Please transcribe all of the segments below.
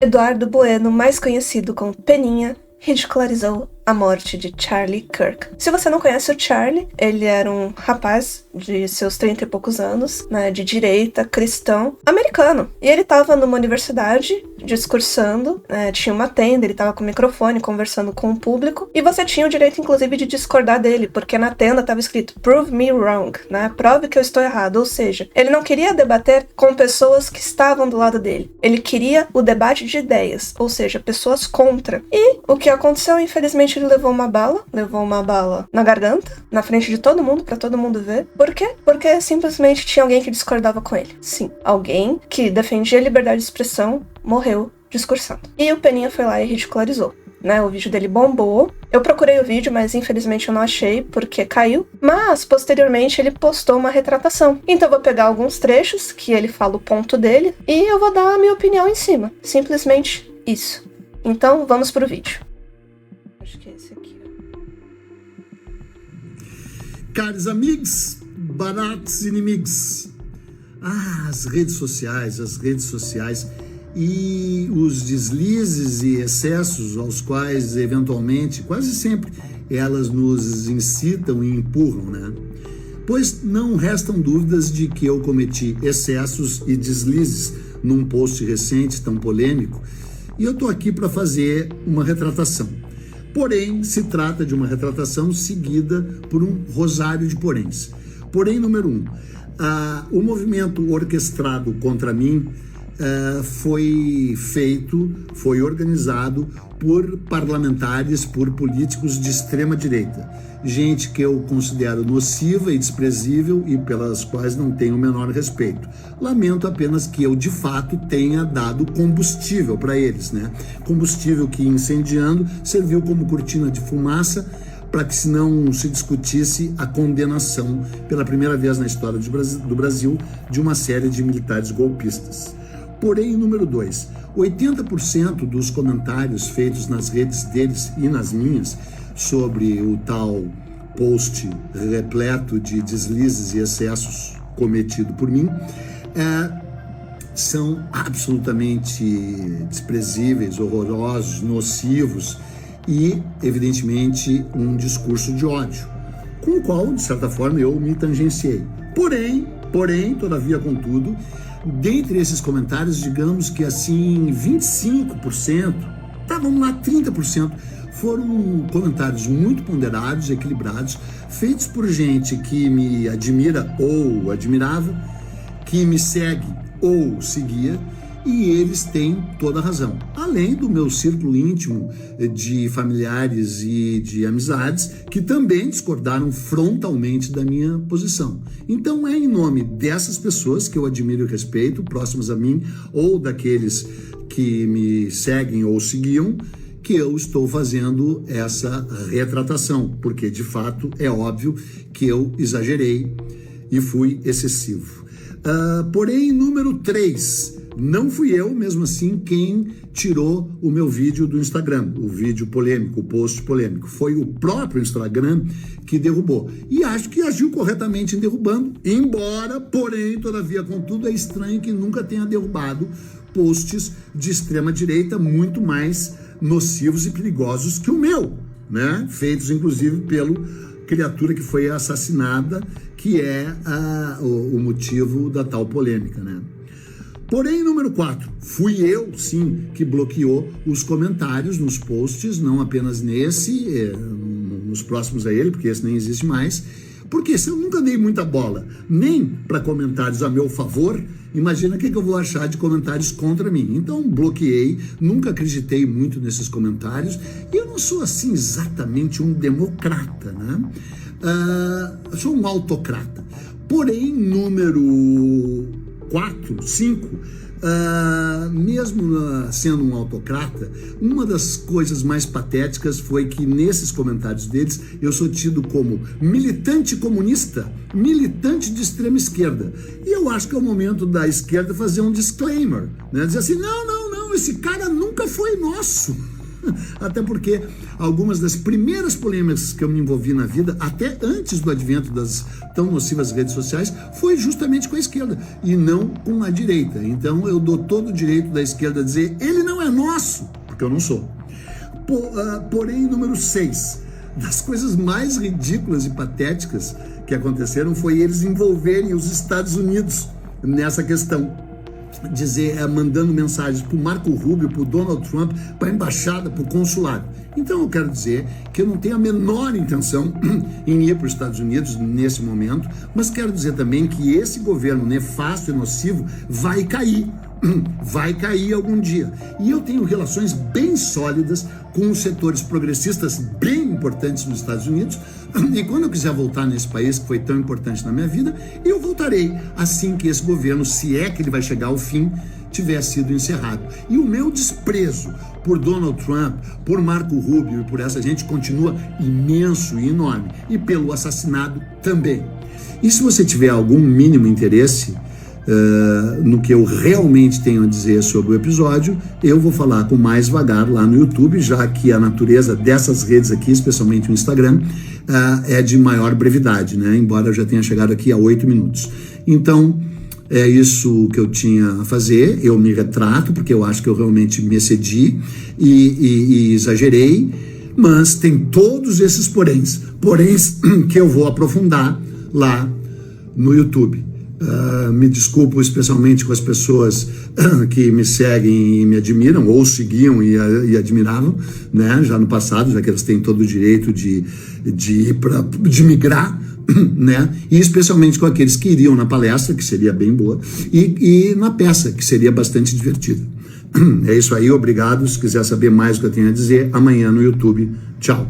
Eduardo Bueno, mais conhecido como Peninha, ridicularizou a morte de Charlie Kirk. Se você não conhece o Charlie, ele era um rapaz de seus 30 e poucos anos, né, de direita, cristão, americano. E ele estava numa universidade discursando, tinha uma tenda, ele estava com o microfone conversando com o público, e você tinha o direito, inclusive, de discordar dele, porque na tenda estava escrito "Prove me wrong", né? Prove que eu estou errado. Ou seja, ele não queria debater com pessoas que estavam do lado dele. Ele queria o debate de ideias, ou seja, pessoas contra. E o que aconteceu, infelizmente, ele levou uma bala na garganta, na frente de todo mundo, pra todo mundo ver. Por quê? Porque simplesmente tinha alguém que discordava com ele. Sim, alguém que defendia a liberdade de expressão morreu discursando. E o Peninha foi lá e ridicularizou, né? O vídeo dele bombou. Eu procurei o vídeo, mas infelizmente eu não achei, porque caiu. Mas, posteriormente, ele postou uma retratação. Então eu vou pegar alguns trechos, que ele fala o ponto dele, e eu vou dar a minha opinião em cima. Simplesmente isso. Então, vamos pro vídeo. Acho que é esse aqui. Caros amigos, baratos inimigos. As redes sociais e os deslizes e excessos aos quais, eventualmente, quase sempre, elas nos incitam e empurram, né? Pois não restam dúvidas de que eu cometi excessos e deslizes num post recente tão polêmico, e eu tô aqui para fazer uma retratação. Porém, se trata de uma retratação seguida por um rosário de poréns. Porém, número 1, o movimento orquestrado contra mim foi organizado por parlamentares, por políticos de extrema direita. Gente que eu considero nociva e desprezível e pelas quais não tenho o menor respeito. Lamento apenas que eu, de fato, tenha dado combustível para eles, né? Combustível que, incendiando, serviu como cortina de fumaça para que se não se discutisse a condenação, pela primeira vez na história do Brasil, de uma série de militares golpistas. Porém, número 2, 80% dos comentários feitos nas redes deles e nas minhas sobre o tal post repleto de deslizes e excessos cometido por mim são absolutamente desprezíveis, horrorosos, nocivos e, evidentemente, um discurso de ódio, com o qual, de certa forma, eu me tangenciei. Porém, todavia, contudo, dentre esses comentários, digamos que assim, 25%, vamos lá, 30%, foram comentários muito ponderados, equilibrados, feitos por gente que me admira ou admirava, que me segue ou seguia, e eles têm toda a razão. Além do meu círculo íntimo de familiares e de amizades, que também discordaram frontalmente da minha posição. Então é em nome dessas pessoas que eu admiro e respeito, próximas a mim, ou daqueles que me seguem ou seguiam, que eu estou fazendo essa retratação, porque de fato é óbvio que eu exagerei e fui excessivo. Porém, número 3, não fui eu, mesmo assim, quem tirou o meu vídeo do Instagram, o vídeo polêmico, o post polêmico. Foi o próprio Instagram que derrubou. E acho que agiu corretamente em derrubando, embora, porém, todavia, contudo, é estranho que nunca tenha derrubado posts de extrema direita muito mais nocivos e perigosos que o meu, né? Feitos, inclusive, pelo criatura que foi assassinada, que é o motivo da tal polêmica, né? Porém, número 4, fui eu, sim, que bloqueou os comentários nos posts, não apenas nesse, nos próximos a ele, porque esse nem existe mais, porque se eu nunca dei muita bola, nem para comentários a meu favor, imagina o que eu vou achar de comentários contra mim. Então, bloqueei, nunca acreditei muito nesses comentários, e eu não sou, assim, exatamente um democrata, né? Eu sou um autocrata. Porém, número 4, 5, mesmo sendo um autocrata, uma das coisas mais patéticas foi que nesses comentários deles eu sou tido como militante comunista, militante de extrema esquerda. E eu acho que é o momento da esquerda fazer um disclaimer, né? Dizer assim, não, esse cara nunca foi nosso. Até porque algumas das primeiras polêmicas que eu me envolvi na vida, até antes do advento das tão nocivas redes sociais, foi justamente com a esquerda e não com a direita. Então eu dou todo o direito da esquerda a dizer, ele não é é nosso, porque eu não sou. Porém, número 6, das coisas mais ridículas e patéticas que aconteceram foi eles envolverem os Estados Unidos nessa questão. Mandando mensagens para o Marco Rubio, para o Donald Trump, para a embaixada, para o consulado. Então eu quero dizer que eu não tenho a menor intenção em ir para os Estados Unidos nesse momento, mas quero dizer também que esse governo nefasto e nocivo vai cair algum dia. E eu tenho relações bem sólidas com os setores progressistas bem importantes nos Estados Unidos, e quando eu quiser voltar nesse país que foi tão importante na minha vida, eu voltarei assim que esse governo, se é que ele vai chegar ao fim, tiver sido encerrado. E o meu desprezo por Donald Trump, por Marco Rubio e por essa gente continua imenso e enorme, e pelo assassinado também. E se você tiver algum mínimo interesse no que eu realmente tenho a dizer sobre o episódio, eu vou falar com mais vagar lá no YouTube, já que a natureza dessas redes aqui, especialmente o Instagram, é de maior brevidade, né? Embora eu já tenha chegado aqui a 8 minutos. Então, é isso que eu tinha a fazer. Eu me retrato, porque eu acho que eu realmente me excedi e exagerei, mas tem todos esses poréns que eu vou aprofundar lá no YouTube. Me desculpo especialmente com as pessoas que me seguem e me admiram, ou seguiam e admiravam, né, já no passado, já que elas têm todo o direito de migrar, né, e especialmente com aqueles que iriam na palestra, que seria bem boa, e na peça, que seria bastante divertida. É isso aí, obrigado. Se quiser saber mais o que eu tenho a dizer, amanhã no YouTube. Tchau.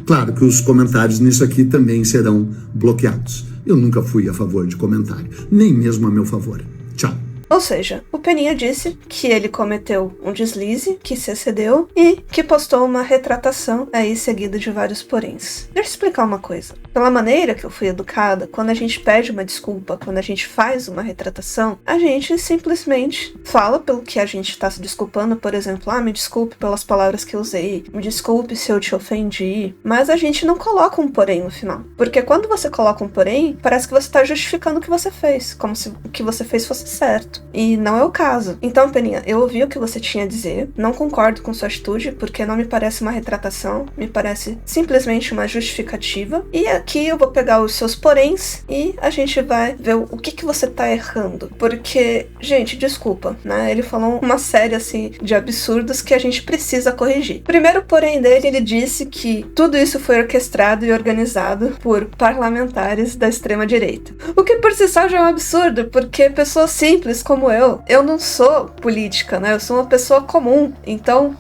Claro que os comentários nisso aqui também serão bloqueados. Eu nunca fui a favor de comentário, nem mesmo a meu favor. Tchau. Ou seja, o Peninha disse que ele cometeu um deslize, que se excedeu e que postou uma retratação aí seguida de vários poréns. Deixa eu explicar uma coisa. Pela maneira que eu fui educada, quando a gente pede uma desculpa, quando a gente faz uma retratação, a gente simplesmente fala pelo que a gente está se desculpando, por exemplo, me desculpe pelas palavras que eu usei, me desculpe se eu te ofendi, mas a gente não coloca um porém no final. Porque quando você coloca um porém, parece que você está justificando o que você fez, como se o que você fez fosse certo. E não é o caso. Então, Peninha, eu ouvi o que você tinha a dizer, não concordo com sua atitude, porque não me parece uma retratação, me parece simplesmente uma justificativa. E aqui eu vou pegar os seus poréns e a gente vai ver o que você tá errando. Porque, gente, desculpa, né? Ele falou uma série, assim, de absurdos que a gente precisa corrigir. Primeiro porém dele, ele disse que tudo isso foi orquestrado e organizado por parlamentares da extrema-direita. O que por si só já é um absurdo, porque pessoas simples como eu não sou política, né? Eu sou uma pessoa comum. Então,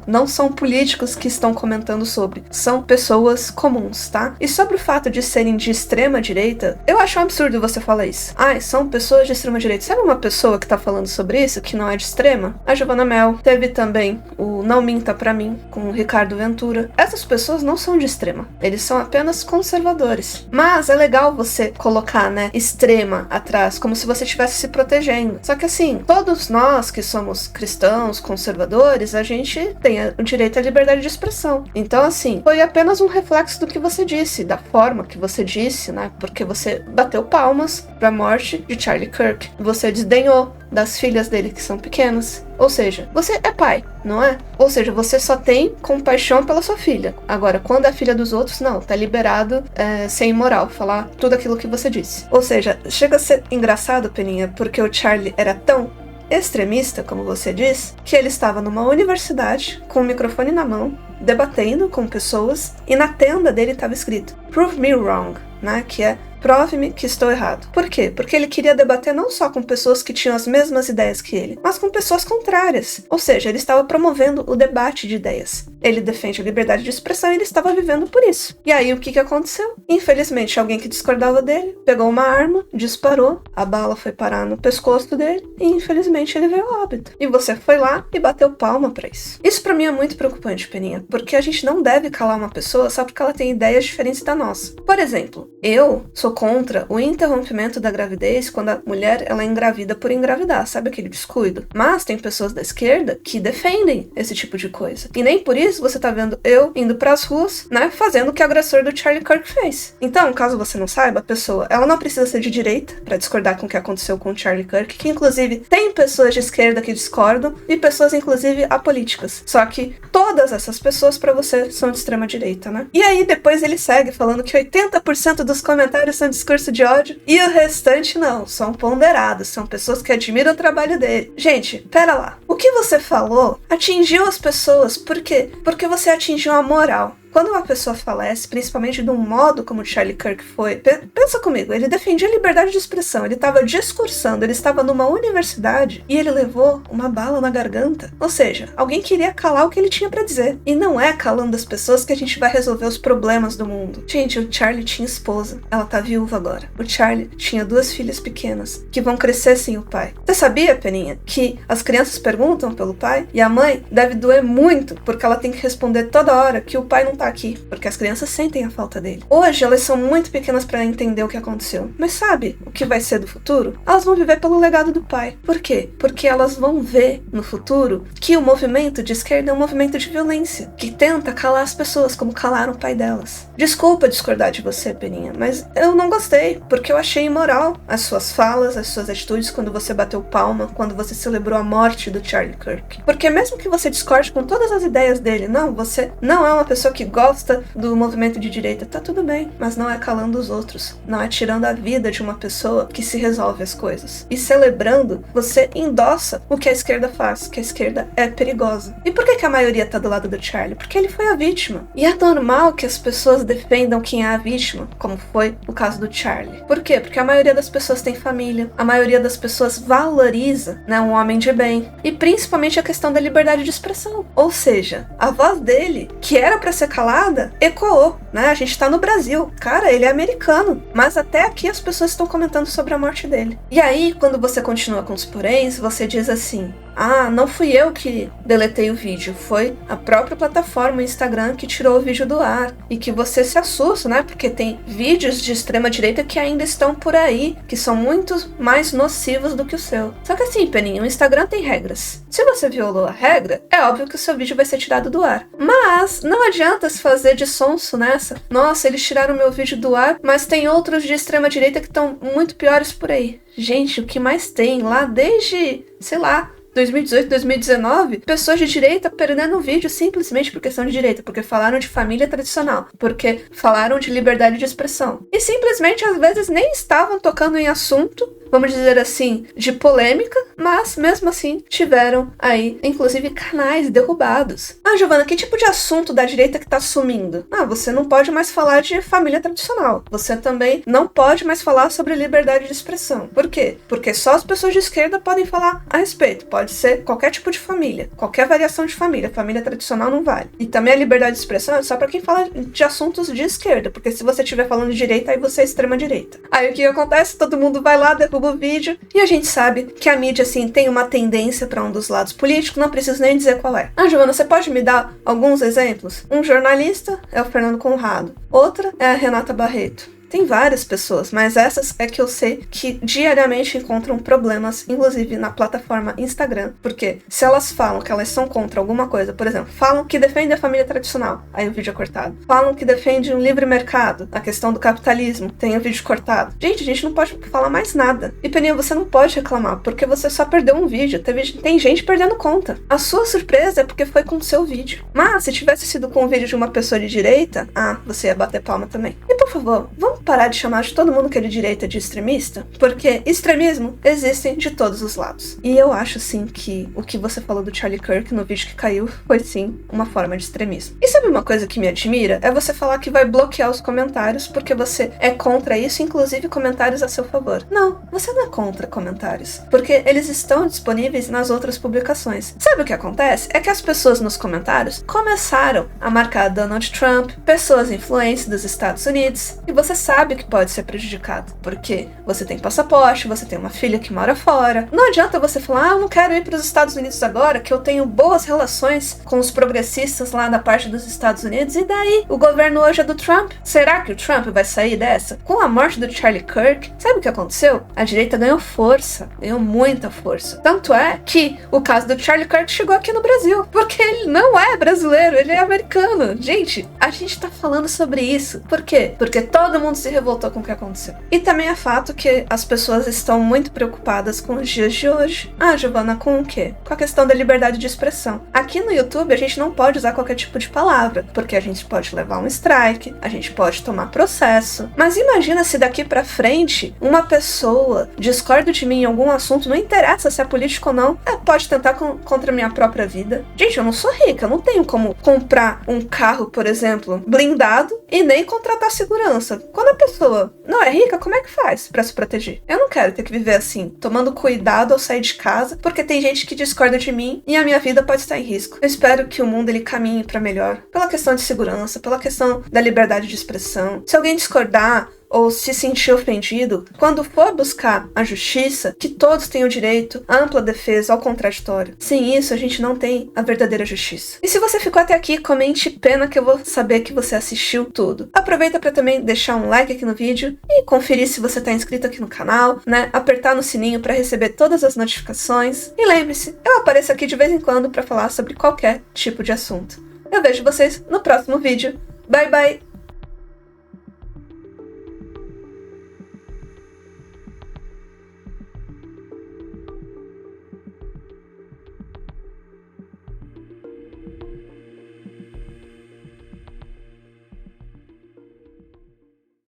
não são políticos que estão comentando sobre. São pessoas comuns, tá? E sobre o fato de serem de extrema direita, eu acho um absurdo você falar isso. São pessoas de extrema direita. Sabe uma pessoa que tá falando sobre isso, que não é de extrema? A Giovanna Mel. Teve também o Não Minta Pra Mim, com o Ricardo Ventura. Essas pessoas não são de extrema. Eles são apenas conservadores. Mas é legal você colocar, né, extrema atrás, como se você estivesse se protegendo. Só que assim, todos nós que somos cristãos, conservadores, a gente tem o direito à liberdade de expressão. Então assim, foi apenas um reflexo do que você disse, da forma que você disse, né? Porque você bateu palmas pra morte de Charlie Kirk. Você desdenhou das filhas dele que são pequenas. Ou seja, você é pai, não é? Ou seja, você só tem compaixão pela sua filha. Agora, quando é filha dos outros, não, tá liberado, sem moral, falar tudo aquilo que você disse. Ou seja, chega a ser engraçado, Peninha, porque o Charlie era tão extremista, como você diz, que ele estava numa universidade, com o microfone na mão, debatendo com pessoas, e na tenda dele estava escrito "Prove me wrong", né? Que é "Prove-me que estou errado". Por quê? Porque ele queria debater não só com pessoas que tinham as mesmas ideias que ele, mas com pessoas contrárias. Ou seja, ele estava promovendo o debate de ideias. Ele defende a liberdade de expressão e ele estava vivendo por isso. E aí, o que aconteceu? Infelizmente, alguém que discordava dele pegou uma arma, disparou, a bala foi parar no pescoço dele e, infelizmente, ele veio a óbito. E você foi lá e bateu palma pra isso. Isso pra mim é muito preocupante, Peninha, porque a gente não deve calar uma pessoa só porque ela tem ideias diferentes da nossa. Por exemplo, eu sou sou contra o interrompimento da gravidez quando a mulher ela é engravida por engravidar, sabe aquele descuido? Mas tem pessoas da esquerda que defendem esse tipo de coisa. E nem por isso você tá vendo eu indo pras ruas, né, fazendo o que o agressor do Charlie Kirk fez. Então, caso você não saiba, a pessoa, ela não precisa ser de direita pra discordar com o que aconteceu com o Charlie Kirk, que inclusive tem pessoas de esquerda que discordam e pessoas inclusive apolíticas. Só que todas essas pessoas pra você são de extrema direita, né? E aí depois ele segue falando que 80% dos comentários são discurso de ódio e o restante não, são ponderados, são pessoas que admiram o trabalho dele. Gente, pera lá. O que você falou atingiu as pessoas, por quê? Porque você atingiu a moral. Quando uma pessoa falece, principalmente de um modo como o Charlie Kirk foi, pensa comigo, ele defendia a liberdade de expressão, ele estava discursando, ele estava numa universidade e ele levou uma bala na garganta. Ou seja, alguém queria calar o que ele tinha pra dizer. E não é calando as pessoas que a gente vai resolver os problemas do mundo. Gente, o Charlie tinha esposa, ela tá viúva agora. O Charlie tinha 2 filhas pequenas, que vão crescer sem o pai. Você sabia, Peninha, que as crianças perguntam pelo pai e a mãe deve doer muito, porque ela tem que responder toda hora que o pai não tá aqui, porque as crianças sentem a falta dele. Hoje elas são muito pequenas para entender o que aconteceu, mas sabe o que vai ser do futuro? Elas vão viver pelo legado do pai. Por quê? Porque elas vão ver no futuro que o movimento de esquerda é um movimento de violência, que tenta calar as pessoas como calaram o pai delas. Desculpa discordar de você, Peninha, mas eu não gostei, porque eu achei imoral as suas falas, as suas atitudes quando você bateu palma, quando você celebrou a morte do Charlie Kirk. Porque mesmo que você discorde com todas as ideias dele, não, você não é uma pessoa que gosta do movimento de direita, tá tudo bem, mas não é calando os outros, não é tirando a vida de uma pessoa que se resolve as coisas. E celebrando, você endossa o que a esquerda faz, que a esquerda é perigosa. E por que a maioria tá do lado do Charlie? Porque ele foi a vítima. E é normal que as pessoas defendam quem é a vítima, como foi o caso do Charlie. Por quê? Porque a maioria das pessoas tem família, a maioria das pessoas valoriza, né, um homem de bem. E principalmente a questão da liberdade de expressão. Ou seja, a voz dele, que era pra ser calada, ecoou, né? A gente tá no Brasil. Cara, ele é americano. Mas até aqui as pessoas estão comentando sobre a morte dele. E aí, quando você continua com os poréns, você diz assim: ah, não fui eu que deletei o vídeo, foi a própria plataforma, o Instagram, que tirou o vídeo do ar. E que você se assusta, né? Porque tem vídeos de extrema direita que ainda estão por aí, que são muito mais nocivos do que o seu. Só que assim, Peninha, o Instagram tem regras. Se você violou a regra, é óbvio que o seu vídeo vai ser tirado do ar. Mas não adianta se fazer de sonso nessa. Nossa, eles tiraram meu vídeo do ar, mas tem outros de extrema direita que estão muito piores por aí. Gente, o que mais tem lá desde, sei lá, 2018, 2019, pessoas de direita perdendo vídeo simplesmente por questão de direita, porque falaram de família tradicional, porque falaram de liberdade de expressão. E simplesmente, às vezes, nem estavam tocando em assunto, vamos dizer assim, de polêmica, mas mesmo assim tiveram aí, inclusive, canais derrubados. Ah, Giovana, que tipo de assunto da direita que tá sumindo? Ah, você não pode mais falar de família tradicional. Você também não pode mais falar sobre liberdade de expressão. Por quê? Porque só as pessoas de esquerda podem falar a respeito. Pode ser qualquer tipo de família, qualquer variação de família. Família tradicional não vale. E também a liberdade de expressão é só pra quem fala de assuntos de esquerda, porque se você estiver falando de direita, aí você é extrema direita. Aí o que acontece? Todo mundo vai lá, derruba o vídeo, e a gente sabe que a mídia, assim, tem uma tendência pra um dos lados políticos, não preciso nem dizer qual é. Ah, Giovana, você pode me dar alguns exemplos? Um jornalista é o Fernando Conrado, outra é a Renata Barreto. Tem várias pessoas, mas essas é que eu sei que diariamente encontram problemas, inclusive na plataforma Instagram, porque se elas falam que elas são contra alguma coisa, por exemplo, falam que defendem a família tradicional, aí o vídeo é cortado. Falam que defendem um livre mercado, a questão do capitalismo, tem o vídeo cortado. Gente, a gente não pode falar mais nada. E Peninha, você não pode reclamar, porque você só perdeu um vídeo, tem gente perdendo conta. A sua surpresa é porque foi com o seu vídeo. Mas se tivesse sido com o vídeo de uma pessoa de direita, você ia bater palma também. E por favor, vamos parar de chamar de todo mundo que é de direita de extremista, porque extremismo existe de todos os lados. E eu acho, sim, que o que você falou do Charlie Kirk no vídeo que caiu foi, sim, uma forma de extremismo. E sabe uma coisa que me admira? É você falar que vai bloquear os comentários porque você é contra isso, inclusive comentários a seu favor. Não, você não é contra comentários, porque eles estão disponíveis nas outras publicações. Sabe o que acontece? É que as pessoas nos comentários começaram a marcar Donald Trump, pessoas influentes dos Estados Unidos, e você sabe sabe que pode ser prejudicado, porque você tem passaporte, você tem uma filha que mora fora. Não adianta você falar, eu não quero ir para os Estados Unidos agora, que eu tenho boas relações com os progressistas lá da parte dos Estados Unidos, e daí? O governo hoje é do Trump. Será que o Trump vai sair dessa? Com a morte do Charlie Kirk, sabe o que aconteceu? A direita ganhou força, ganhou muita força. Tanto é que o caso do Charlie Kirk chegou aqui no Brasil, porque ele não é brasileiro, ele é americano. Gente, a gente tá falando sobre isso. Por quê? Porque todo mundo se revoltou com o que aconteceu. E também é fato que as pessoas estão muito preocupadas com os dias de hoje. Ah, Giovana, com o quê? Com a questão da liberdade de expressão. Aqui no YouTube a gente não pode usar qualquer tipo de palavra, porque a gente pode levar um strike, a gente pode tomar processo. Mas imagina se daqui pra frente uma pessoa discorda de mim em algum assunto, não interessa se é político ou não, pode tentar contra a minha própria vida. Gente, eu não sou rica, eu não tenho como comprar um carro, por exemplo, blindado e nem contratar segurança. Quando a pessoa não é rica, como é que faz pra se proteger? Eu não quero ter que viver assim, tomando cuidado ao sair de casa, porque tem gente que discorda de mim e a minha vida pode estar em risco. Eu espero que o mundo ele caminhe pra melhor, pela questão de segurança, pela questão da liberdade de expressão. Se alguém discordar ou se sentir ofendido, quando for buscar a justiça, que todos tenham direito à ampla defesa, ao contraditório. Sem isso, a gente não tem a verdadeira justiça. E se você ficou até aqui, comente pena que eu vou saber que você assistiu tudo. Aproveita para também deixar um like aqui no vídeo e conferir se você está inscrito aqui no canal, né? Apertar no sininho para receber todas as notificações. E lembre-se, eu apareço aqui de vez em quando para falar sobre qualquer tipo de assunto. Eu vejo vocês no próximo vídeo. Bye, bye!